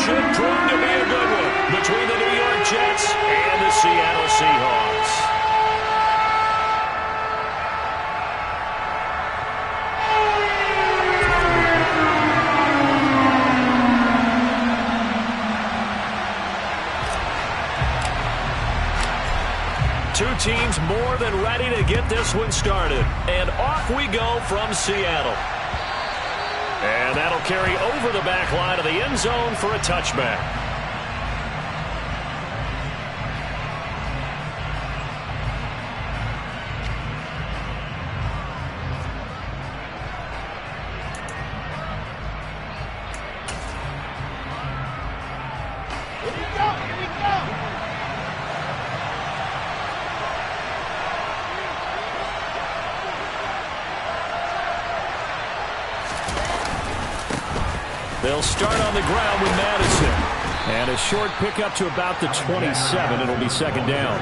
should prove to be a good one between the New York Jets and the Seattle Seahawks. Two teams more than ready to get this one started. And off we go from Seattle. And that'll carry over the back line of the end zone for a touchback. They'll start on the ground with Madison. And a short pickup to about the 27. It'll be second down.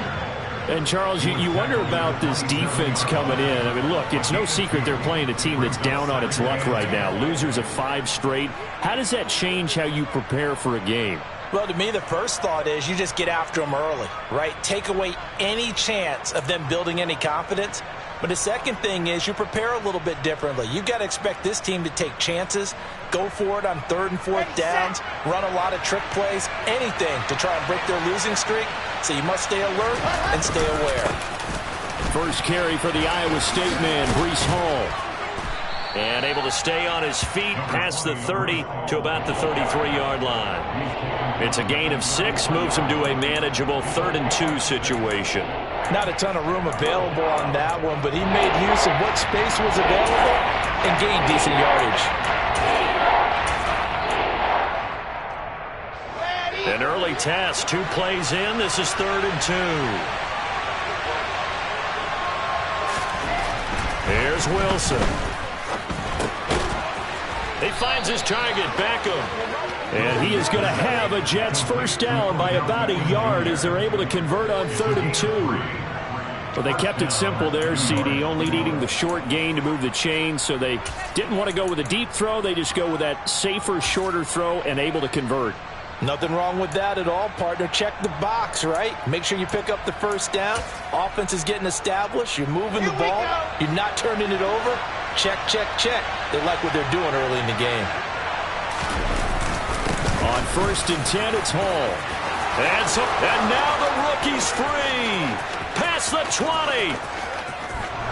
And, Charles, you wonder about this defense coming in. I mean, look, it's no secret they're playing a team that's down on its luck right now. Losers of 5 straight. How does that change how you prepare for a game? Well, to me, the first thought is you just get after them early, right? Take away any chance of them building any confidence. But the second thing is you prepare a little bit differently. You've got to expect this team to take chances, go for it on 3rd and 4th downs, run a lot of trick plays, anything to try and break their losing streak. So you must stay alert and stay aware. First carry for the Iowa State man, Breece Hall. And able to stay on his feet past the 30 to about the 33-yard line. It's a gain of 6, moves him to a manageable 3rd and 2 situation. Not a ton of room available on that one, but he made use of what space was available and gained decent yardage. An early test, 2 plays in. This is 3rd and 2. Here's Wilson. He finds his target, Beckham. And he is going to have a Jets first down by about a yard as they're able to convert on 3rd and 2. Well, they kept it simple there, CD, only needing the short gain to move the chains, so they didn't want to go with a deep throw. They just go with that safer, shorter throw and able to convert. Nothing wrong with that at all, partner. Check the box, right? Make sure you pick up the first down. Offense is getting established. You're moving the ball. You're not turning it over. Check, check, check. They like what they're doing early in the game. On 1st and 10, it's Hall. And now the rookie's free. Past the 20.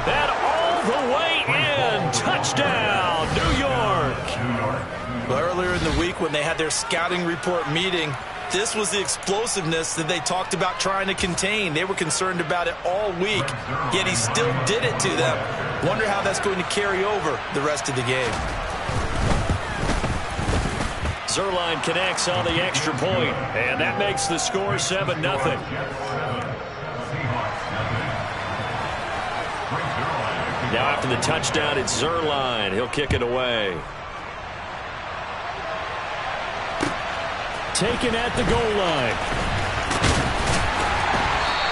And all the way in. Touchdown, New York. Well, earlier in the week when they had their scouting report meeting, this was the explosiveness that they talked about trying to contain. They were concerned about it all week, yet he still did it to them. Wonder how that's going to carry over the rest of the game. Zuerlein connects on the extra point, and that makes the score 7-0. Now after the touchdown, it's Zuerlein. He'll kick it away. Taken at the goal line.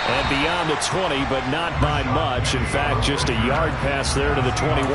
And beyond the 20, but not by much. In fact, just a yard pass there to the 21.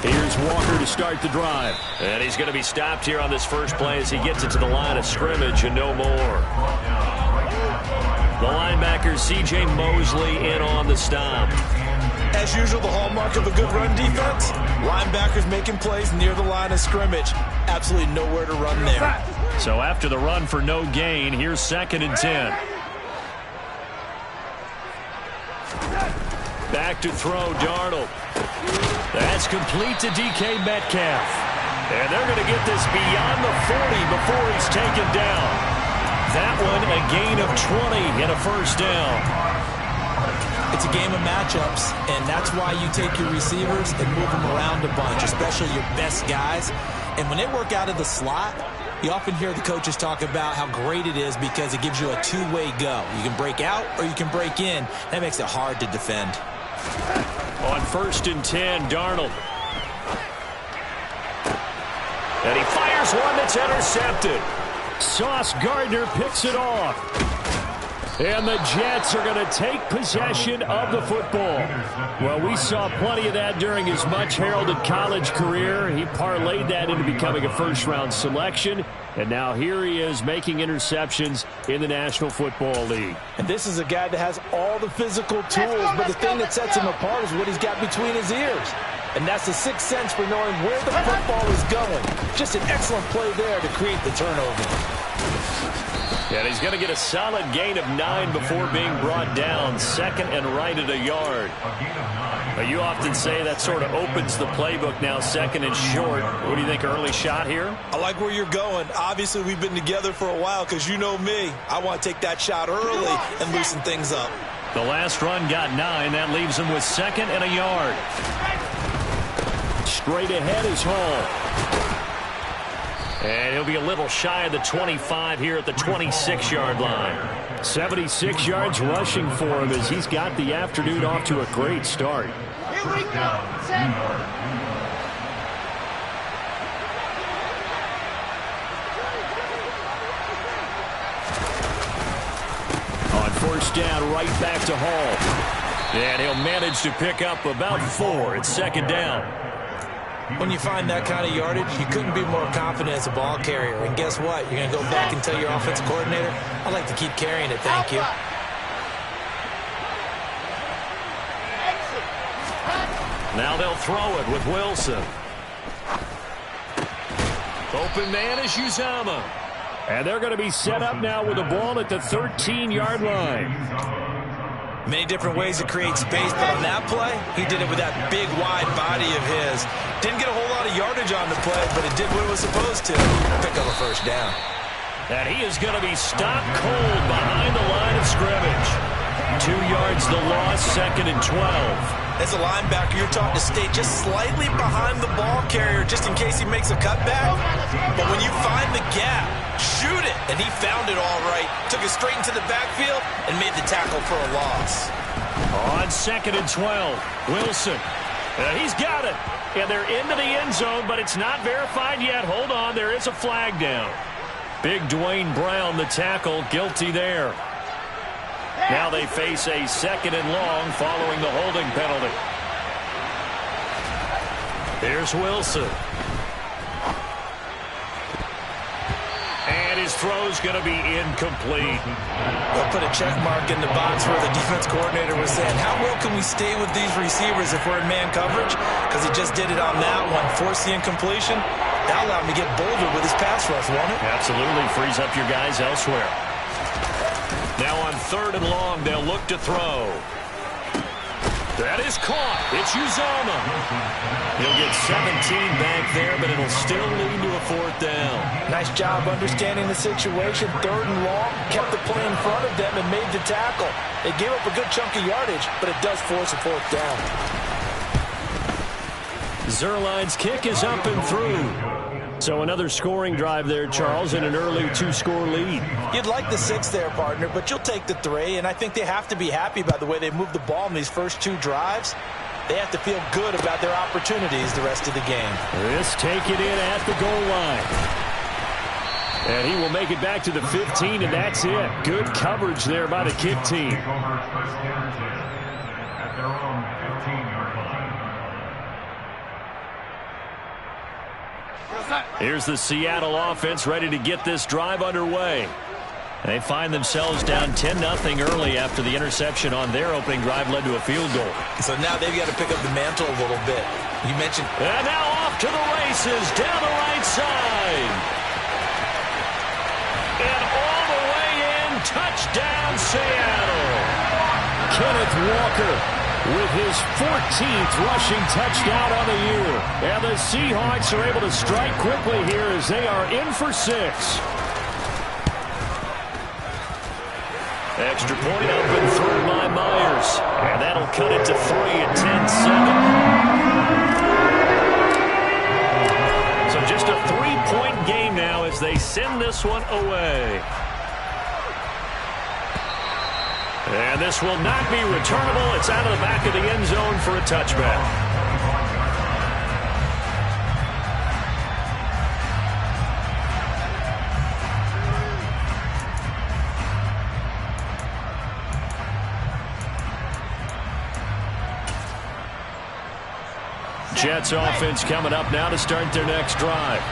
Here's Walker to start the drive. And he's going to be stopped here on this first play as he gets it to the line of scrimmage and no more. The linebacker, C.J. Mosley, in on the stop. As usual, the hallmark of a good run defense, linebackers making plays near the line of scrimmage. Absolutely nowhere to run there. So after the run for no gain, here's 2nd and 10. Back to throw, Darnold. That's complete to DK Metcalf. And they're going to get this beyond the 40 before he's taken down. That one a gain of 20 and a first down. It's a game of matchups, and that's why you take your receivers and move them around a bunch, especially your best guys. And when they work out of the slot, You often hear the coaches talk about how great it is because it gives you a two-way go. You can break out or you can break in. That makes it hard to defend. On 1st and 10, Darnold. And he fires one that's intercepted. Sauce Gardner picks it off. And the Jets are going to take possession of the football. Well, we saw plenty of that during his much-heralded college career. He parlayed that into becoming a first-round selection. And now here he is making interceptions in the National Football League. And this is a guy that has all the physical tools, but the thing that sets him apart is what he's got between his ears. And that's the sixth sense for knowing where the football is going. Just an excellent play there to create the turnover. And he's going to get a solid gain of 9 before being brought down. Second and right at a yard. But you often say that sort of opens the playbook now, second and short. What do you think, early shot here? I like where you're going. Obviously, we've been together for a while because you know me. I want to take that shot early and loosen things up. The last run got 9. That leaves him with second and a yard. Straight ahead is Hall. And he'll be a little shy of the 25 here at the 26-yard line. 76 yards rushing for him as he's got the afternoon off to a great start. Here we go. Set. On 1st down, right back to Hall. And he'll manage to pick up about 4 at 2nd down. When you find that kind of yardage, you couldn't be more confident as a ball carrier. And guess what? You're going to go back and tell your offensive coordinator, I'd like to keep carrying it, thank you. Now they'll throw it with Wilson. Open man is Uzama. And they're going to be set up now with the ball at the 13-yard line. Many different ways to create space, but on that play, he did it with that big, wide body of his. Didn't get a whole lot of yardage on the play, but it did what it was supposed to. Pick up a 1st down. And he is going to be stopped cold behind the line of scrimmage. 2 yards the loss, 2nd and 12. As a linebacker, you're taught to stay just slightly behind the ball carrier just in case he makes a cutback. But when you find the gap, shoot it. And he found it all right. Took it straight into the backfield and made the tackle for a loss. On 2nd and 12, Wilson. He's got it. And they're into the end zone, but it's not verified yet. Hold on, there is a flag down. Big Dwayne Brown, the tackle, guilty there. Now they face a 2nd and long following the holding penalty. Here's Wilson. And his throw's going to be incomplete. They'll put a check mark in the box where the defense coordinator was saying, how well can we stay with these receivers if we're in man coverage? Because he just did it on that one, forced the incompletion. That allowed him to get bolder with his pass rush, won't it? Absolutely, frees up your guys elsewhere. Now on 3rd and long, they'll look to throw. That is caught. It's Uzama. He'll get 17 back there, but it'll still lead to a 4th down. Nice job understanding the situation. 3rd and long, kept the play in front of them and made the tackle. They gave up a good chunk of yardage, but it does force a 4th down. Zerline's kick is up and through. So another scoring drive there, Charles, and an early 2-score lead. You'd like the 6 there, partner, but you'll take the 3, and I think they have to be happy by the way they moved the ball in these first 2 drives. They have to feel good about their opportunities the rest of the game. This take it in at the goal line. And he will make it back to the 15, and that's it. Good coverage there by the kick team. Here's the Seattle offense ready to get this drive underway. They find themselves down 10-0 early after the interception on their opening drive led to a field goal. So now they've got to pick up the mantle a little bit. You mentioned... And now off to the races down the right side. And all the way in, touchdown Seattle. Kenneth Walker with his 14th rushing touchdown on the year. And the Seahawks are able to strike quickly here as they are in for 6. Extra point up and through by Myers. And that'll cut it to 3 at 10-7. So just a 3-point game now as they this one away. And this will not be returnable. It's out of the back of the end zone for a touchback. Jets offense coming up now to start their next drive.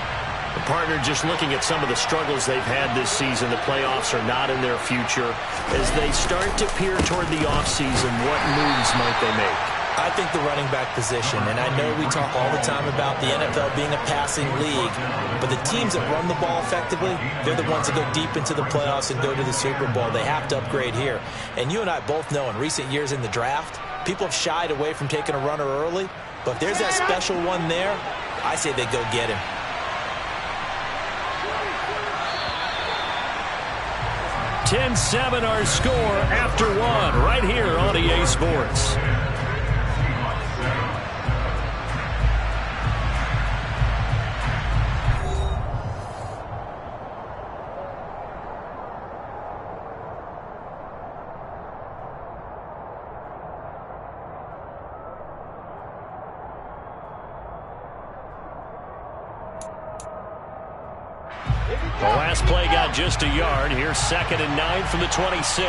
The partner just looking at some of the struggles they've had this season. The playoffs are not in their future. As they start to peer toward the offseason, what moves might they make? I think the running back position, and I know we talk all the time about the NFL being a passing league, but the teams that run the ball effectively, they're the ones that go deep into the playoffs and go to the Super Bowl. They have to upgrade here. And you and I both know in recent years in the draft, people have shied away from taking a runner early. But if there's that special one there, I say they go get him. (10-7) our score after one right here on EA Sports. The last play got just a yard. Here's 2nd and 9 from the 26.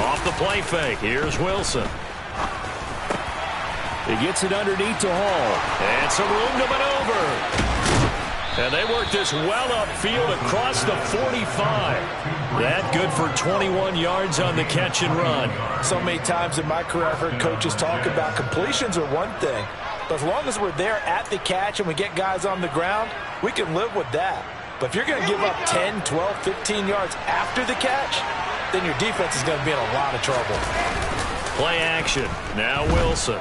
Off the play fake. Here's Wilson. He gets it underneath to Hall. And some room to maneuver. And they work this well upfield across the 45. That good for 21 yards on the catch and run. So many times in my career I've heard coaches talk about completions are one thing. But as long as we're there at the catch and we get guys on the ground, we can live with that. But if you're going to give up 10, 12, 15 yards after the catch, then your defense is going to be in a lot of trouble. Play action. Now Wilson.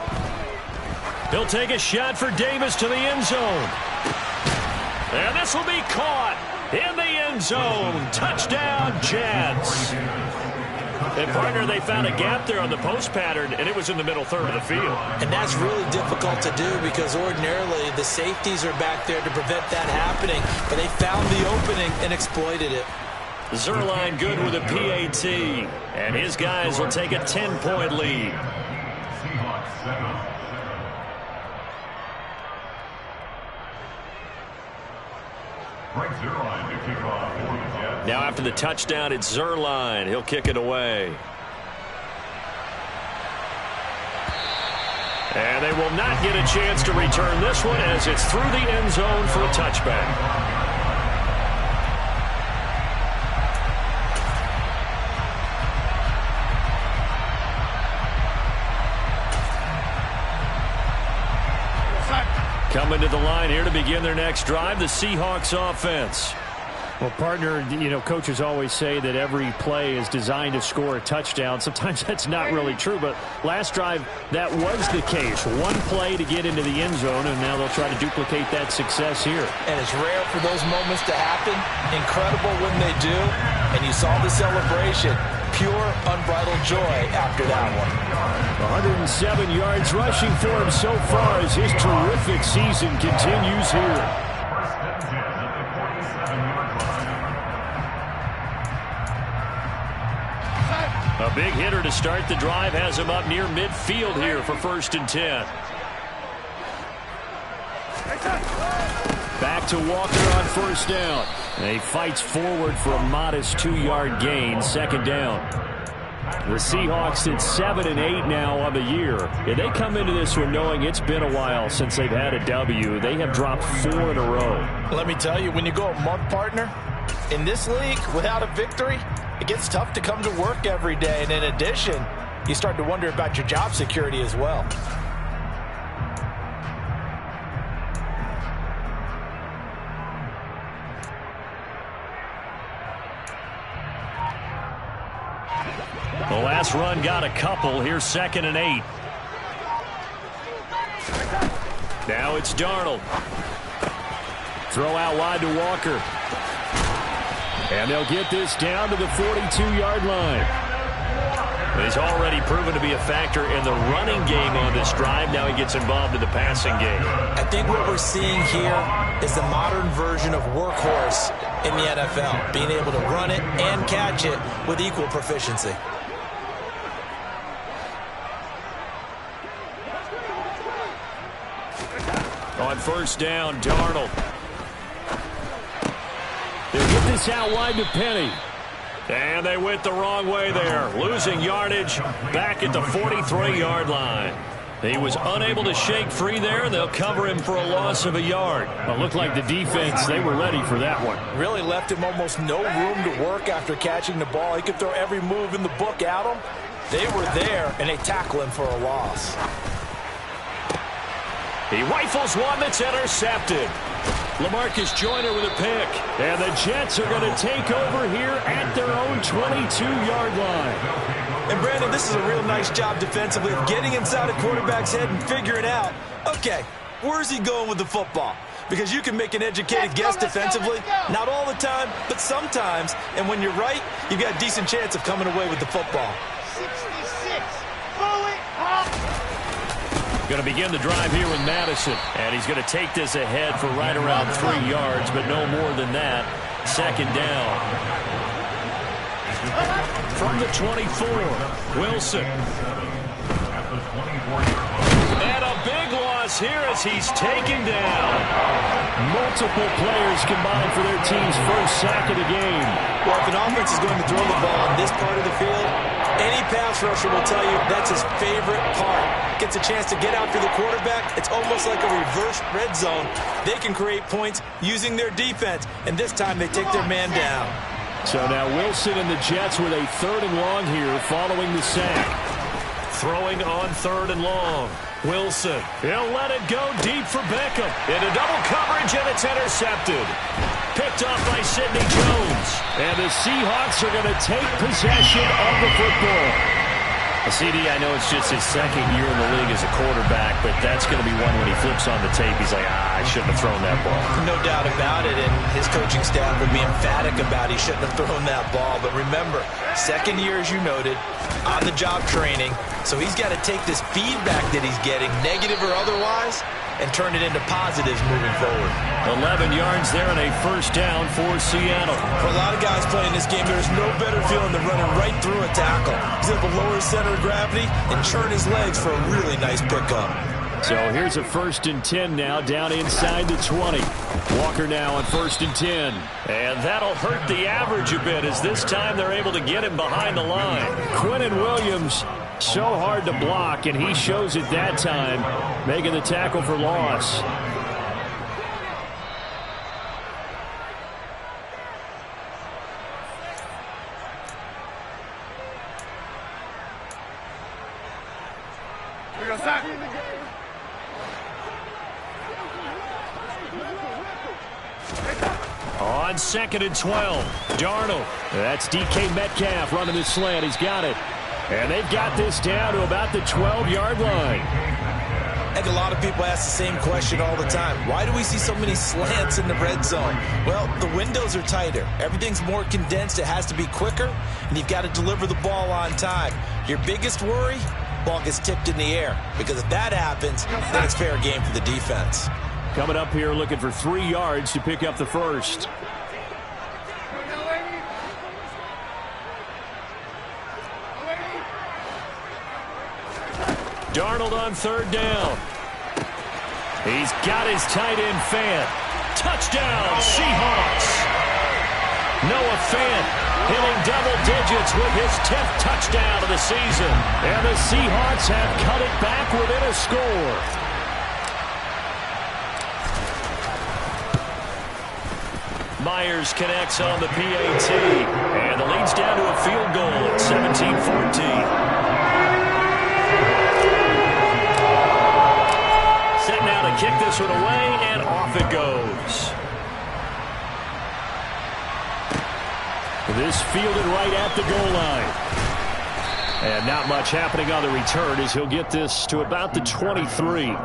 He'll take a shot for Davis to the end zone. And this will be caught in the end zone. Touchdown, Jets. And, partner, they found a gap there on the post pattern, and it was in the middle third of the field. And that's really difficult to do because ordinarily the safeties are back there to prevent that happening. But they found the opening and exploited it. Zerline good with a PAT. And his guys will take a 10-point lead. Now after the touchdown, it's Zerline. He'll kick it away. And they will not get a chance to return this one as it's through the end zone for a touchback. Coming to the line here to begin their next drive, the Seahawks offense. Well, partner, you know, coaches always say that every play is designed to score a touchdown. Sometimes that's not really true, but last drive, that was the case. One play to get into the end zone, and now they'll try to duplicate that success here. And it's rare for those moments to happen. Incredible when they do. And you saw the celebration. Pure, unbridled joy after that one. 107 yards rushing for him so far as his terrific season continues here. A big hitter to start the drive has him up near midfield here for 1st and 10. Back to Walker on 1st down. And he fights forward for a modest 2-yard gain, 2nd down. The Seahawks at 7 and 8 now on the year. And they come into this one knowing it's been a while since they've had a W. They have dropped 4 in a row. Let me tell you, when you go a month, partner, in this league without a victory, it gets tough to come to work every day. And in addition, you start to wonder about your job security as well. The last run got a couple. Here's 2nd and 8. Now it's Darnold. Throw out wide to Walker. And they'll get this down to the 42-yard line. He's already proven to be a factor in the running game on this drive. Now he gets involved in the passing game. I think what we're seeing here is the modern version of workhorse in the NFL, being able to run it and catch it with equal proficiency. On first down, Darnold. They'll get this out wide to Penny. And they went the wrong way there, losing yardage back at the 43-yard line. He was unable to shake free there. They'll cover him for a loss of a yard. Well, it looked like the defense, they were ready for that one. Really left him almost no room to work after catching the ball. He could throw every move in the book at him. They were there, and they tackle him for a loss. He rifles one that's intercepted. LaMarcus Joyner with a pick. And the Jets are going to take over here at their own 22-yard line. And, Brandon, this is a real nice job defensively of getting inside a quarterback's head and figuring out, okay, where's he going with the football? Because you can make an educated guess defensively. Not all the time, but sometimes. And when you're right, you've got a decent chance of coming away with the football. 66. Fully up. Going to begin the drive here with Madison. And he's going to take this ahead for right around 3 yards, but no more than that. Second down. From the 24, Wilson. And a big loss here as he's taken down. Multiple players combined for their team's first sack of the game. Well, if an offense is going to throw the ball on this part of the field, any pass rusher will tell you that's his favorite part. Gets a chance to get after the quarterback. It's almost like a reverse red zone. They can create points using their defense, and this time they take their man down. So now Wilson and the Jets with a 3rd and long here following the sack. Throwing on 3rd and long. Wilson. He'll let it go deep for Beckham. Into double coverage, and it's intercepted. Picked off by Sidney Jones. And the Seahawks are going to take possession of the football. CD, I know it's just his 2nd year in the league as a quarterback, but that's going to be one when he flips on the tape. He's like, I shouldn't have thrown that ball. No doubt about it, and his coaching staff will be emphatic about he shouldn't have thrown that ball. But remember, 2nd year, as you noted, on-the-job training. So he's got to take this feedback that he's getting, negative or otherwise, and turn it into positives moving forward. 11 yards there and a first down for Seattle. For a lot of guys playing this game, there's no better feeling than running right through a tackle. He's able to lower his center of gravity and churn his legs for a really nice pickup. So here's a 1st and 10 now, down inside the 20. Walker now on 1st and 10. And that'll hurt the average a bit, as this time they're able to get him behind the line. Quinnen Williams, so hard to block, and he shows it that time, making the tackle for loss. Here goes that. On 2nd and 12, Darnold. That's DK Metcalf running the slant. He's got it. And they've got this down to about the 12-yard line. I think a lot of people ask the same question all the time. Why do we see so many slants in the red zone? Well, the windows are tighter. Everything's more condensed. It has to be quicker, and you've got to deliver the ball on time. Your biggest worry, ball gets tipped in the air. Because if that happens, then it's fair game for the defense. Coming up here looking for 3 yards to pick up the first. Darnold on 3rd down. He's got his tight end Fant. Touchdown, Seahawks. Noah Fant hitting double digits with his 10th touchdown of the season. And the Seahawks have cut it back within a score. Myers connects on the PAT. And the lead's down to a field goal at 17-14. Set now to kick this one away, and off it goes. This fielded right at the goal line. And not much happening on the return as he'll get this to about the 23. The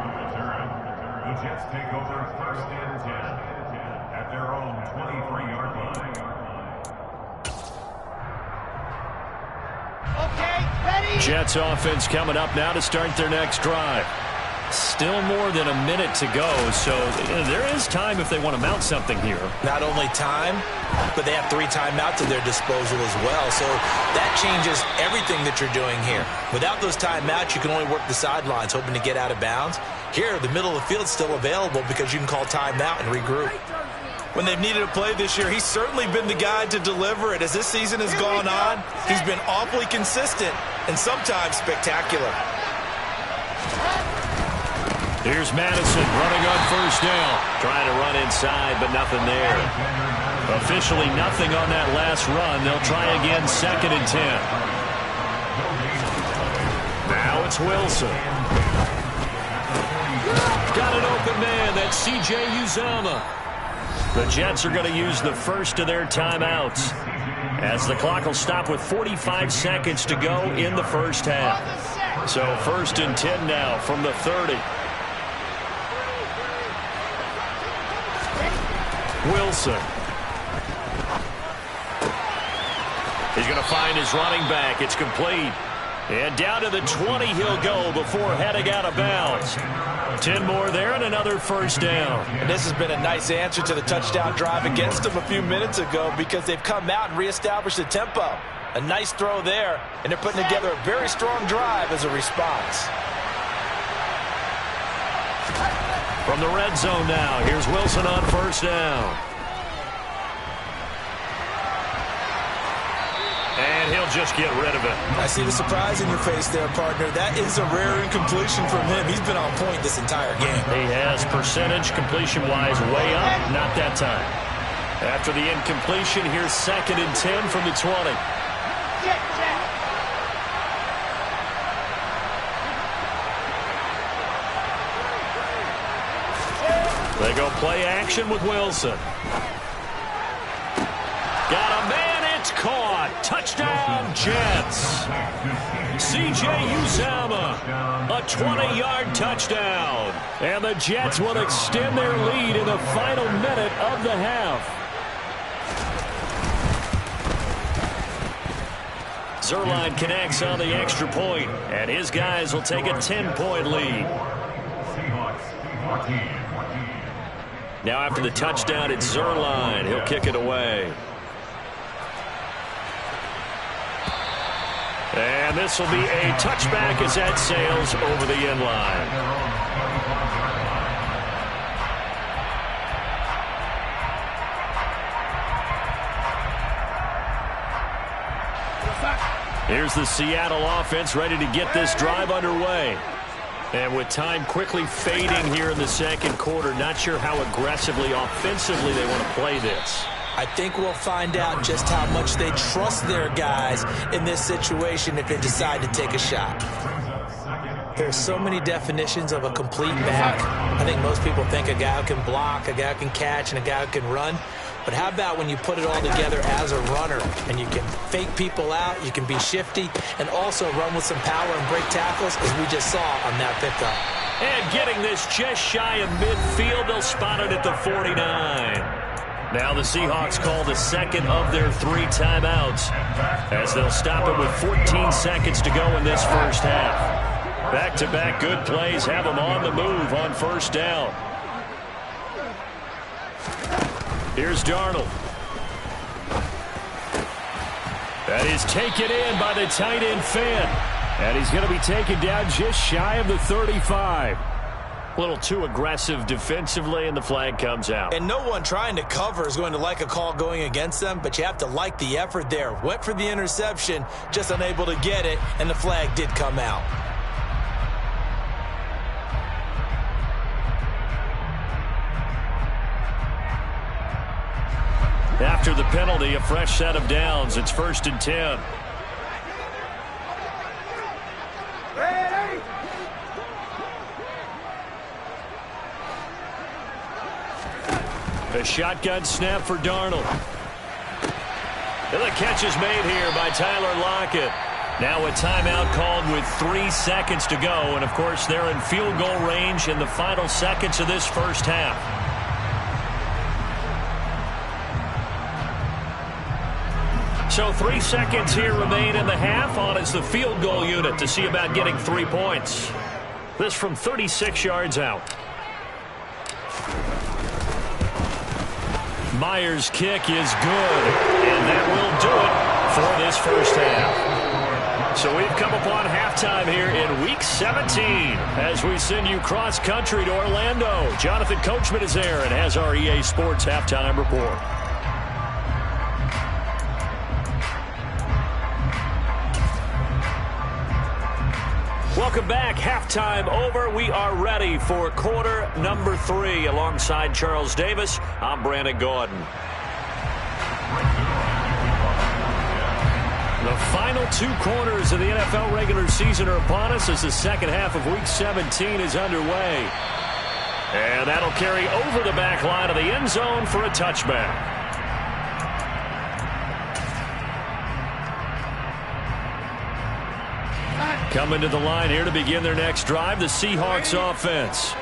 Jets take over 1st and 10 at their own 23-yard line. Okay. Jets offense coming up now to start their next drive. Still more than a minute to go, so there is time if they want to mount something here. Not only time, but they have 3 timeouts at their disposal as well. So that changes everything that you're doing here. Without those timeouts, you can only work the sidelines, hoping to get out of bounds. Here, the middle of the field is still available because you can call timeout and regroup. When they've needed a play this year, he's certainly been the guy to deliver it. As this season has gone on, he's been awfully consistent and sometimes spectacular. Here's Madison running on first down. Trying to run inside, but nothing there. Officially nothing on that last run. They'll try again, 2nd and 10. Now it's Wilson. Got an open man. That's C.J. Uzomah. The Jets are going to use the first of their timeouts, as the clock will stop with 45 seconds to go in the first half. So 1st and 10 now from the 30. Wilson. He's going to find his running back. It's complete. And down to the 20 he'll go before heading out of bounds. 10 more there and another first down. And this has been a nice answer to the touchdown drive against them a few minutes ago because they've come out and reestablished the tempo. A nice throw there, and they're putting together a very strong drive as a response. From the red zone now, here's Wilson on first down. And he'll just get rid of it. I see the surprise in your face there, partner. That is a rare incompletion from him. He's been on point this entire game. He has percentage completion-wise way up, not that time. After the incompletion, here's 2nd and 10 from the 20. They go play action with Wilson. Got a man, it's caught. Touchdown, Jets. C.J. Uzomah, a 20-yard touchdown. And the Jets will extend their lead in the final minute of the half. Zerline connects on the extra point, and his guys will take a 10-point lead. Seahawks 14. Now after the touchdown, it's Zerline. He'll kick it away. And this will be a touchback as that sails over the end line. Here's the Seattle offense ready to get this drive underway. And with time quickly fading here in the second quarter, not sure how aggressively, offensively they want to play this. I think we'll find out just how much they trust their guys in this situation if they decide to take a shot. There's so many definitions of a complete back. I think most people think a guy who can block, a guy who can catch, and a guy who can run. But how about when you put it all together as a runner and you can fake people out, you can be shifty, and also run with some power and break tackles, as we just saw on that pickup. And getting this just shy of midfield, they'll spot it at the 49. Now the Seahawks call the second of their 3 timeouts, as they'll stop it with 14 seconds to go in this first half. Back-to-back good plays have them on the move on first down. Here's Darnold. That is taken in by the tight end Finn. And he's going to be taken down just shy of the 35. A little too aggressive defensively, and the flag comes out. And no one trying to cover is going to like a call going against them, but you have to like the effort there. Went for the interception, just unable to get it, and the flag did come out. After the penalty, a fresh set of downs. It's 1st and 10. A shotgun snap for Darnold. And the catch is made here by Tyler Lockett. Now a timeout called with 3 seconds to go. And, of course, they're in field goal range in the final seconds of this first half. So 3 seconds here remain in the half. On is the field goal unit to see about getting 3 points. This from 36 yards out. Myers' kick is good, and that will do it for this first half. So we've come upon halftime here in Week 17 as we send you cross-country to Orlando. Jonathan Coachman is there and has our EA Sports Halftime Report. Welcome back. Halftime over. We are ready for quarter number 3. Alongside Charles Davis, I'm Brandon Gordon. The final 2 quarters of the NFL regular season are upon us as the second half of Week 17 is underway. And that'll carry over the back line of the end zone for a touchback. Coming to the line here to begin their next drive, the Seahawks offense.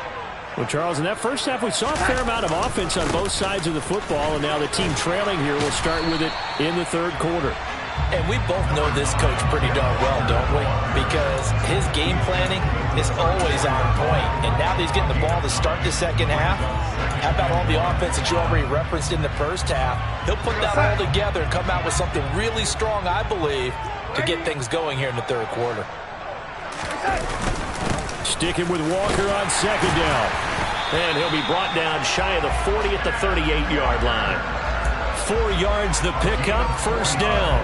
Well, Charles, in that first half, we saw a fair amount of offense on both sides of the football, and now the team trailing here will start with it in the third quarter. And we both know this coach pretty darn well, don't we? Because his game planning is always on point. And now that he's getting the ball to start the second half, how about all the offense that you already referenced in the first half? He'll put that all together and come out with something really strong, I believe, to get things going here in the third quarter. Sticking with Walker on second down. And he'll be brought down shy of the 40 at the 38-yard line. 4 yards the pickup, first down.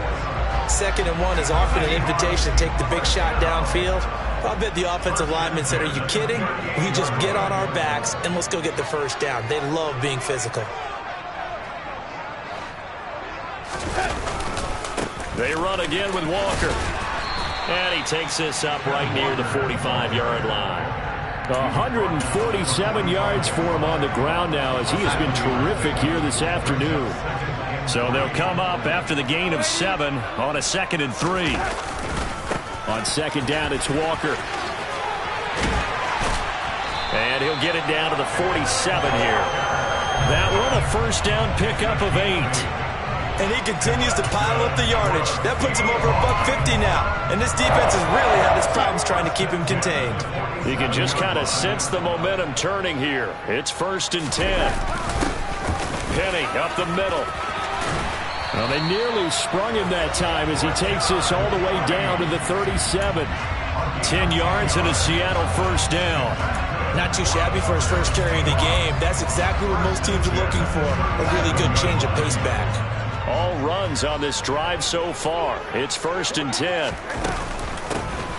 2nd and 1 is often an invitation to take the big shot downfield. I bet the offensive lineman said, are you kidding? We just get on our backs and let's go get the first down. They love being physical. They run again with Walker. And he takes this up right near the 45-yard line. 147 yards for him on the ground now as he has been terrific here this afternoon. So they'll come up after the gain of 7 on a 2nd and 3. On second down, it's Walker. And he'll get it down to the 47 here. That one a first down pickup of 8. And he continues to pile up the yardage. That puts him over $150 now. And this defense has really had its problems trying to keep him contained. You can just kind of sense the momentum turning here. It's 1st and 10. Penny up the middle. Well, they nearly sprung him that time as he takes this all the way down to the 37. 10 yards and a Seattle first down. Not too shabby for his first carry of the game. That's exactly what most teams are looking for. A really good change of pace back. All runs on this drive so far. It's 1st and 10.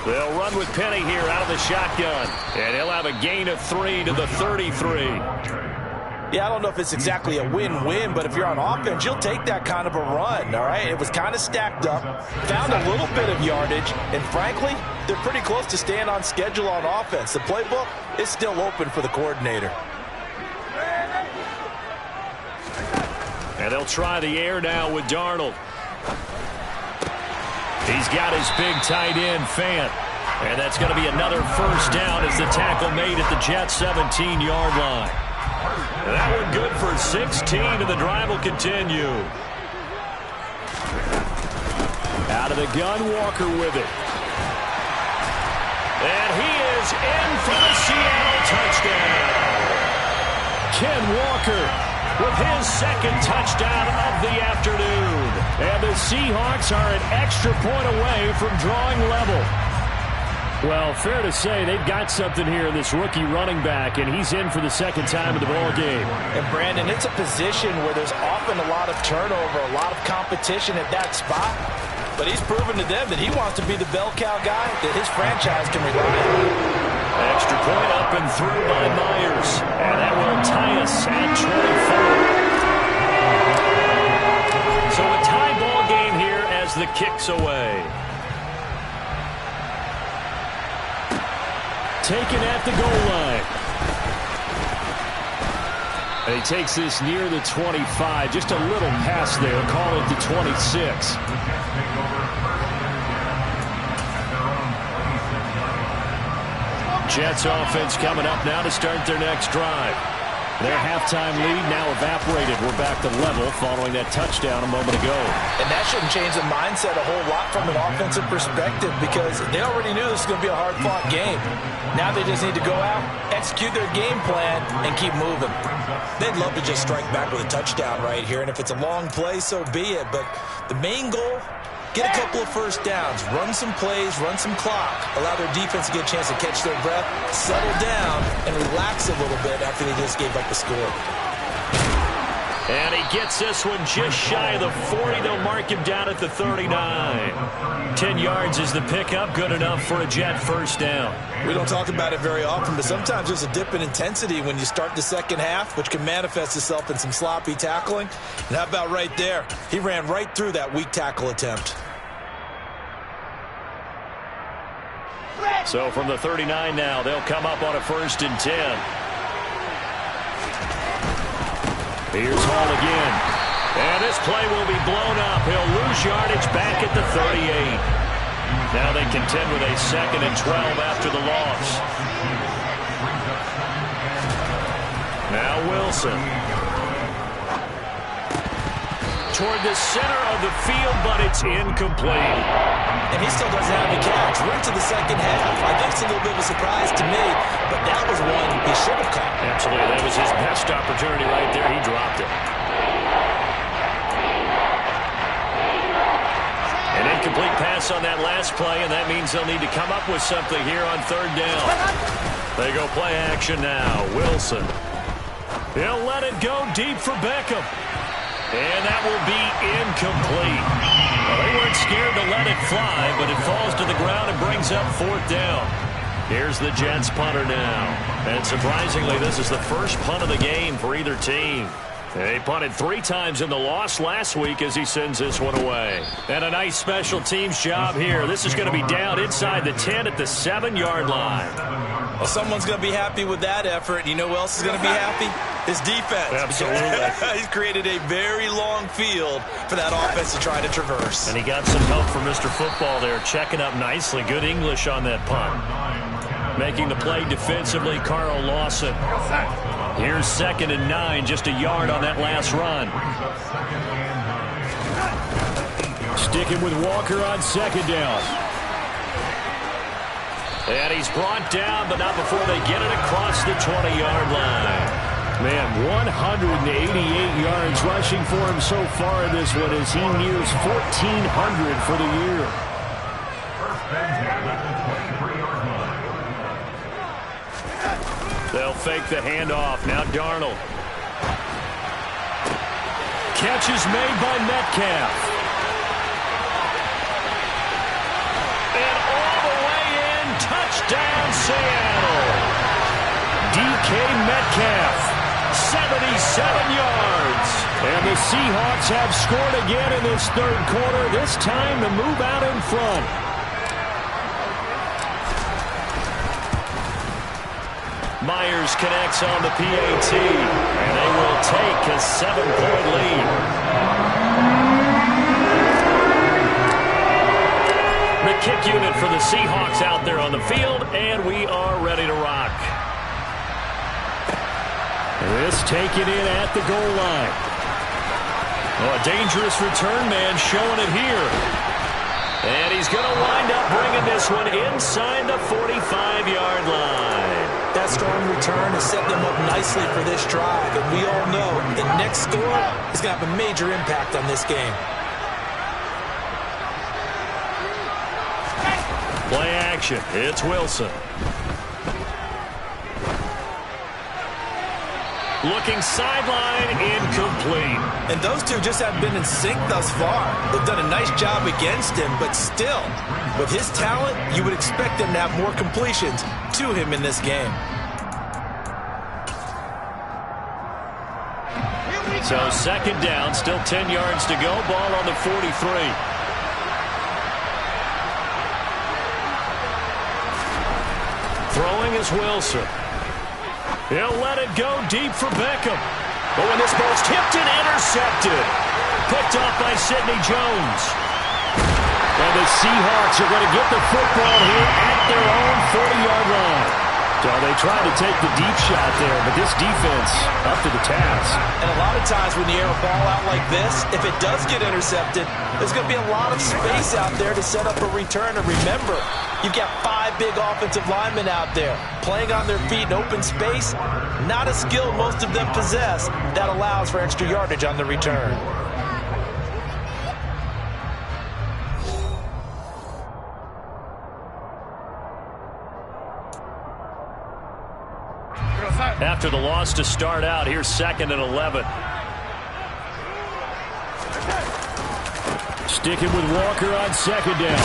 They'll run with Penny here out of the shotgun. And he'll have a gain of 3 to the 33. Yeah, I don't know if it's exactly a win-win, but if you're on offense, you'll take that kind of a run, all right? It was kind of stacked up, found a little bit of yardage, and frankly, they're pretty close to staying on schedule on offense. The playbook is still open for the coordinator. And they'll try the air now with Darnold. He's got his big tight end, Fant. And that's going to be another first down as the tackle made at the Jets' 17-yard line. That one good for 16, and the drive will continue. Out of the gun, Walker with it. And he is in for the Seattle touchdown. Ken Walker with his 2nd touchdown of the afternoon. And the Seahawks are an extra point away from drawing level. Well, fair to say they've got something here in this rookie running back, and he's in for the 2nd time in the ball game. And, Brandon, it's a position where there's often a lot of turnover, a lot of competition at that spot. But he's proven to them that he wants to be the bell cow guy that his franchise can rely on. Extra point up and through by Myers. And that will tie us at 24. So a tie ball game here as the kick's away. Taken at the goal line. And he takes this near the 25. Just a little pass there. Call it the 26. Jets offense coming up now to start their next drive. Their halftime lead now evaporated. We're back to level following that touchdown a moment ago. And that shouldn't change the mindset a whole lot from an offensive perspective because they already knew this was going to be a hard-fought game. Now they just need to go out, execute their game plan, and keep moving. They'd love to just strike back with a touchdown right here, and if it's a long play, so be it. But the main goal, get a couple of first downs, run some plays, run some clock, allow their defense to get a chance to catch their breath, settle down, and relax a little bit after they just gave up the score. And he gets this one just shy of the 40. They'll mark him down at the 39. 10 yards is the pickup, good enough for a Jet first down. We don't talk about it very often, but sometimes there's a dip in intensity when you start the second half, which can manifest itself in some sloppy tackling. And how about right there? He ran right through that weak tackle attempt. So from the 39 now, they'll come up on a 1st and 10. Here's Hall again. And this play will be blown up. He'll lose yardage back at the 38. Now they contend with a 2nd and 12 after the loss. Now Wilson. Toward the center of the field, but it's incomplete. And he still doesn't have a catch. We're into the second half. I think it's a little bit of a surprise to me, but that was one he should have caught. Absolutely. That was his best opportunity right there. He dropped it. An incomplete pass on that last play, and that means they'll need to come up with something here on 3rd down. They go play action now. Wilson. He'll let it go deep for Beckham. And that will be incomplete. Well, they weren't scared to let it fly, but it falls to the ground and brings up 4th down. Here's the Jets punter now. And surprisingly, this is the first punt of the game for either team. They punted 3 times in the loss last week as he sends this one away. And a nice special teams job here. This is going to be down inside the 10 at the 7-yard line. Well, someone's going to be happy with that effort. You know who else is going to be happy? His defense. Absolutely. He's created a very long field for that offense to try to traverse. And he got some help from Mr. Football there, checking up nicely. Good English on that punt. Making the play defensively, Carl Lawson. Here's 2nd and 9, just a yard on that last run. Sticking with Walker on 2nd down. And he's brought down, but not before they get it across the 20-yard line. Man, 188 yards rushing for him so far in this one as he nears 1,400 for the year. They'll fake the handoff. Now Darnold. Catch is made by Metcalf. And all the way in. Touchdown, Seattle. DK Metcalf. 77 yards. And the Seahawks have scored again in this 3rd quarter. This time to move out in front. Myers connects on the PAT, and they will take a 7-point lead. The kick unit for the Seahawks out there on the field, and we are ready to rock. This taken in at the goal line. Oh, a dangerous return man showing it here. And he's going to wind up bringing this one inside the 45-yard line. That strong return has set them up nicely for this drive, and we all know the next score is going to have a major impact on this game. Play action. It's Wilson. Looking sideline, incomplete. And those two just haven't been in sync thus far. They've done a nice job against him, but still, with his talent, you would expect them to have more completions to him in this game. So 2nd down, still 10 yards to go. Ball on the 43. Throwing is Wilson. He'll let it go deep for Beckham. But when this ball's tipped and intercepted. Picked off by Sidney Jones. And the Seahawks are going to get the football here at their own 40-yard line. So they tried to take the deep shot there, but this defense up to the task. And a lot of times when you air a ball out like this, if it does get intercepted, there's going to be a lot of space out there to set up a return. And remember, you've got 5 big offensive linemen out there playing on their feet in open space. Not a skill most of them possess that allows for extra yardage on the return. After the loss to start out, here's 2nd and 11. Sticking with Walker on 2nd down.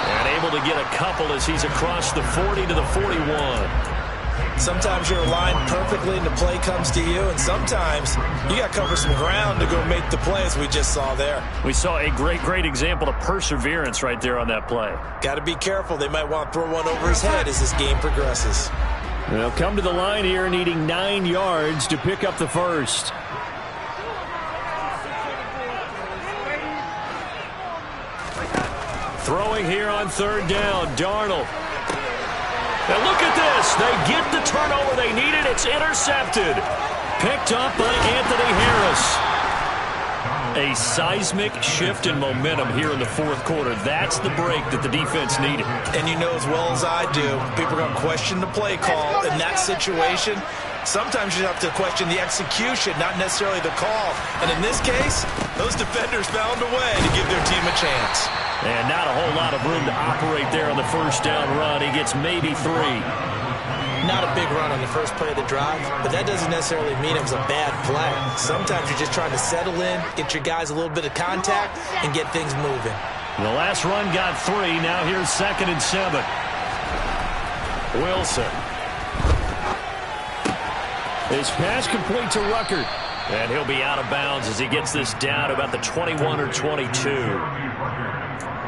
And able to get a couple as he's across the 40 to the 41. Sometimes you're aligned perfectly and the play comes to you, and sometimes you got to cover some ground to go make the play, as we just saw there. We saw a great example of perseverance right there on that play. Got to be careful. They might want to throw one over his head as this game progresses. They'll come to the line here needing 9 yards to pick up the first. Throwing here on 3rd down, Darnold. And look at this. They get the turnover they needed. It's intercepted. Picked up by Anthony Harris. A seismic shift in momentum here in the 4th quarter. That's the break that the defense needed. And you know as well as I do, people are going to question the play call in that situation. Sometimes you have to question the execution, not necessarily the call. And in this case, those defenders found a way to give their team a chance. And not a whole lot of room to operate there on the 1st down run. He gets maybe 3. Not a big run on the first play of the drive, but that doesn't necessarily mean it was a bad play. Sometimes you're just trying to settle in, get your guys a little bit of contact, and get things moving. The last run got 3. Now here's 2nd and 7. Wilson. His pass complete to Ruckert. And he'll be out of bounds as he gets this down about the 21 or 22.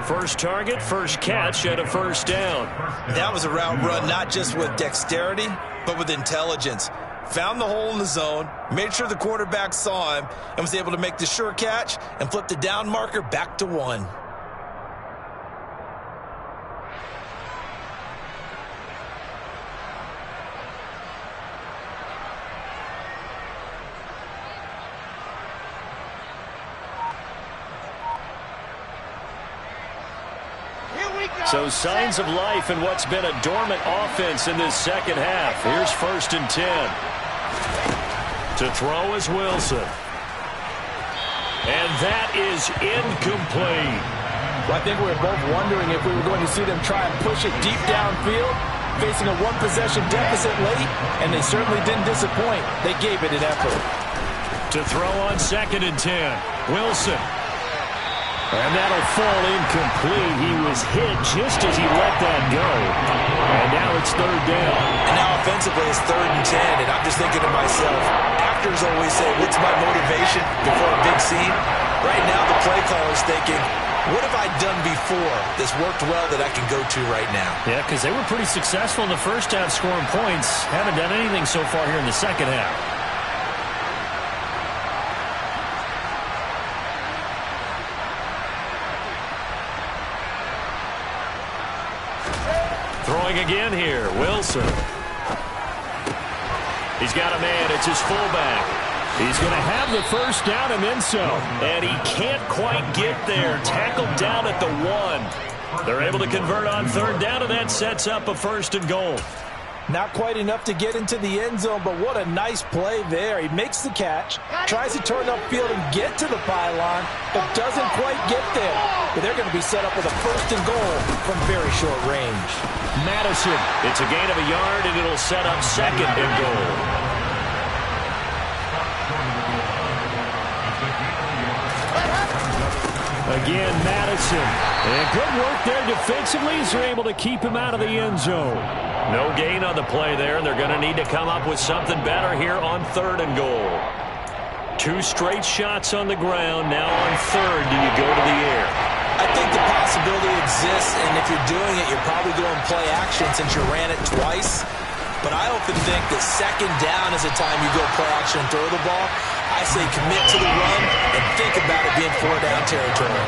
First target, first catch, and a 1st down. That was a route run not just with dexterity, but with intelligence. Found the hole in the zone, made sure the quarterback saw him, and was able to make the sure catch and flip the down marker back to 1. So signs of life in what's been a dormant offense in this 2nd half. Here's 1st and 10. To throw is Wilson. And that is incomplete. Well, I think we were both wondering if we were going to see them try and push it deep downfield, facing a 1-possession deficit late, and they certainly didn't disappoint. They gave it an effort. To throw on 2nd and 10. Wilson. And that'll fall incomplete. He was hit just as he let that go. And now it's 3rd down. And now offensively it's 3rd and 10. And I'm just thinking to myself, actors always say, what's my motivation before a big scene? Right now the play caller's thinking, what have I done before that's worked well that I can go to right now? Yeah, because they were pretty successful in the 1st half scoring points. Haven't done anything so far here in the 2nd half. Throwing again here, Wilson. He's got a man, it's his fullback. He's going to have the 1st down and then some. And he can't quite get there. Tackled down at the 1. They're able to convert on 3rd down, and that sets up a 1st and goal. Not quite enough to get into the end zone, but what a nice play there. He makes the catch, tries to turn upfield and get to the pylon, but doesn't quite get there. But they're going to be set up with a 1st and goal from very short range. Madison, it's a gain of a yard, and it'll set up 2nd and goal. Again, Madison. And good work there defensively as they're able to keep him out of the end zone. No gain on the play there. They're going to need to come up with something better here on 3rd and goal. 2 straight shots on the ground. Now on 3rd, do you go to the air? I think the possibility exists, and if you're doing it, you're probably going play action since you ran it twice. But I often think that 2nd down is the time you go play action and throw the ball. I say commit to the run and think about it being 4-down territory.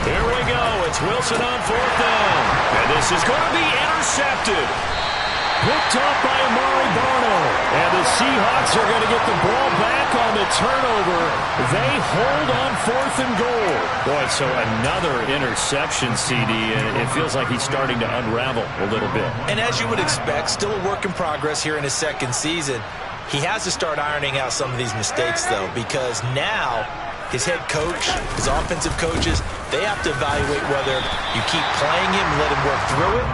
Here we go. It's Wilson on fourth down. And this is going to be intercepted. Picked off by Amari Barno. And the Seahawks are going to get the ball back on the turnover. They hold on fourth and goal. Boy, so another interception, CD, and it feels like he's starting to unravel a little bit. And as you would expect, still a work in progress here in his second season. He has to start ironing out some of these mistakes, though, because now his head coach, his offensive coaches, they have to evaluate whether you keep playing him and let him work through it,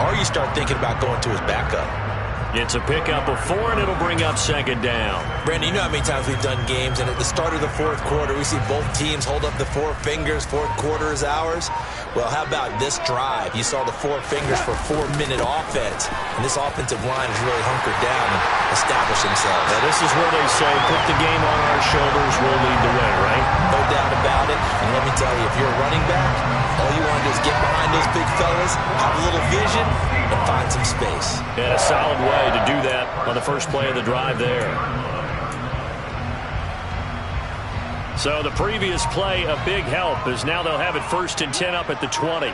or you start thinking about going to his backup. It's a pickup of 4, and it'll bring up second down. Brandon, you know how many times we've done games, and at the start of the fourth quarter, we see both teams hold up the 4 fingers, fourth quarter is ours. Well, how about this drive? You saw the 4 fingers for 4-minute offense, and this offensive line has really hunkered down and established themselves. Now, this is where they say, put the game on our shoulders, we'll lead the way, right? No doubt about it. And let me tell you, if you're a running back, all you want to do is get behind those big fellas, have a little vision, and find some space. And a solid way to do that on the first play of the drive there. So the previous play, a big help, as now they'll have it 1st and 10 up at the 20.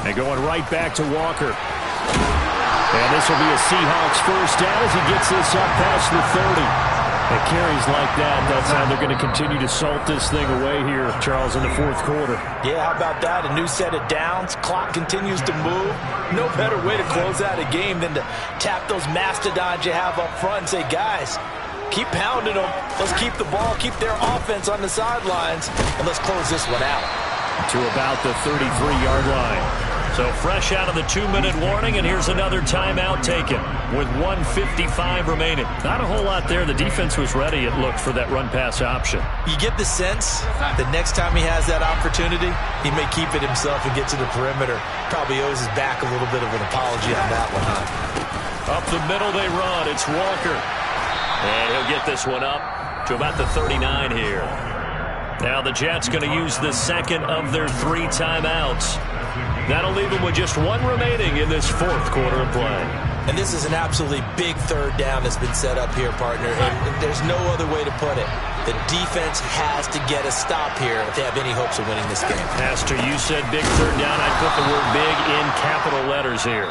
And going right back to Walker. And this will be a Seahawks first down as he gets this up past the 30. And carries like that, that's how they're going to continue to salt this thing away here, Charles, in the fourth quarter. Yeah, how about that? A new set of downs. Clock continues to move. No better way to close out a game than to tap those mastodons you have up front and say, guys, keep pounding them. Let's keep the ball, keep their offense on the sidelines, and let's close this one out. To about the 33-yard line. So fresh out of the 2-minute warning, and here's another timeout taken with 1:55 remaining. Not a whole lot there. The defense was ready, it looked, for that run-pass option. You get the sense that next time he has that opportunity, he may keep it himself and get to the perimeter. Probably owes his back a little bit of an apology on that one, huh? Up the middle they run. It's Walker. And he'll get this one up to about the 39 here. Now the Jets going to use the second of their 3 timeouts. That'll leave them with just 1 remaining in this fourth quarter of play. And this is an absolutely big third down that's been set up here, partner. And there's no other way to put it. The defense has to get a stop here if they have any hopes of winning this game. Pastor, you said big third down. I'd put the word big in capital letters here.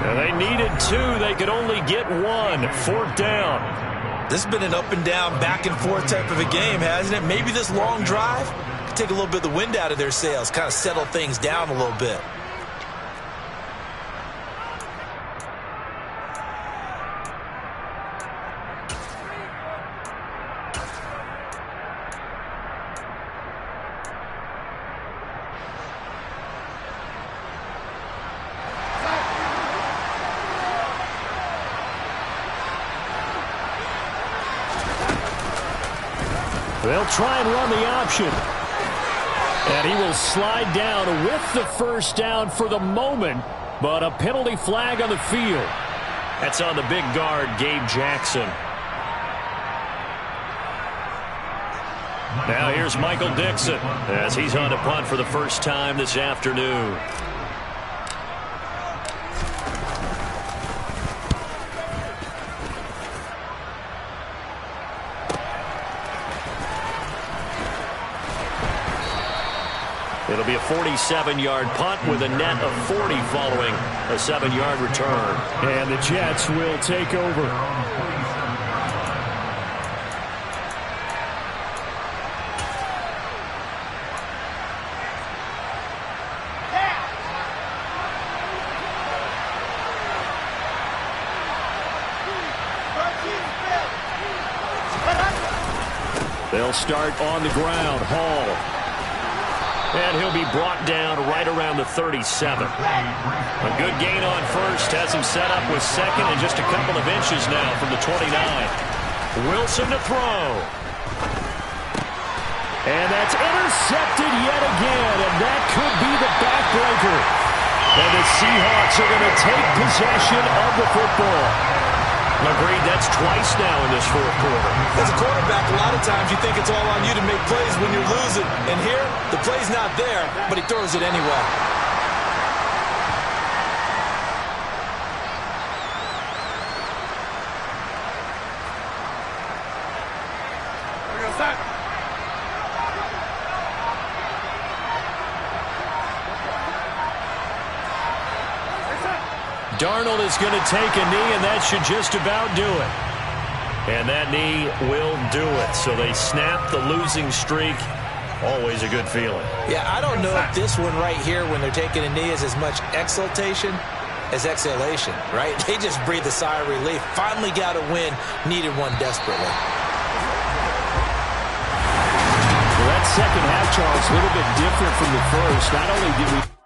Now, they needed 2. They could only get 1. Fourth down. This has been an up and down, back and forth type of a game, hasn't it? Maybe this long drive could take a little bit of the wind out of their sails, kind of settle things down a little bit. They'll try and run the option. And he will slide down with the first down for the moment, but a penalty flag on the field. That's on the big guard, Gabe Jackson. Now here's Michael Dixon as he's on to punt for the first time this afternoon. It'll be a 47-yard punt with a net of 40 following a 7-yard return. And the Jets will take over. They'll start on the ground. Hall. And he'll be brought down right around the 37. A good gain on first. Has him set up with second and just a couple of inches now from the 29. Wilson to throw. And that's intercepted yet again. And that could be the backbreaker. And the Seahawks are going to take possession of the football. Agreed, that's twice now in this fourth quarter. As a quarterback, a lot of times you think it's all on you to make plays when you're losing. And here, the play's not there, but he throws it anyway. Darnold is going to take a knee, and that should just about do it. And that knee will do it. So they snap the losing streak. Always a good feeling. Yeah, I don't know if this one right here when they're taking a knee is as much exultation as exhalation, right? They just breathe a sigh of relief. Finally got a win, needed one desperately. Well, that second half, Charles, a little bit different from the first. Not only did we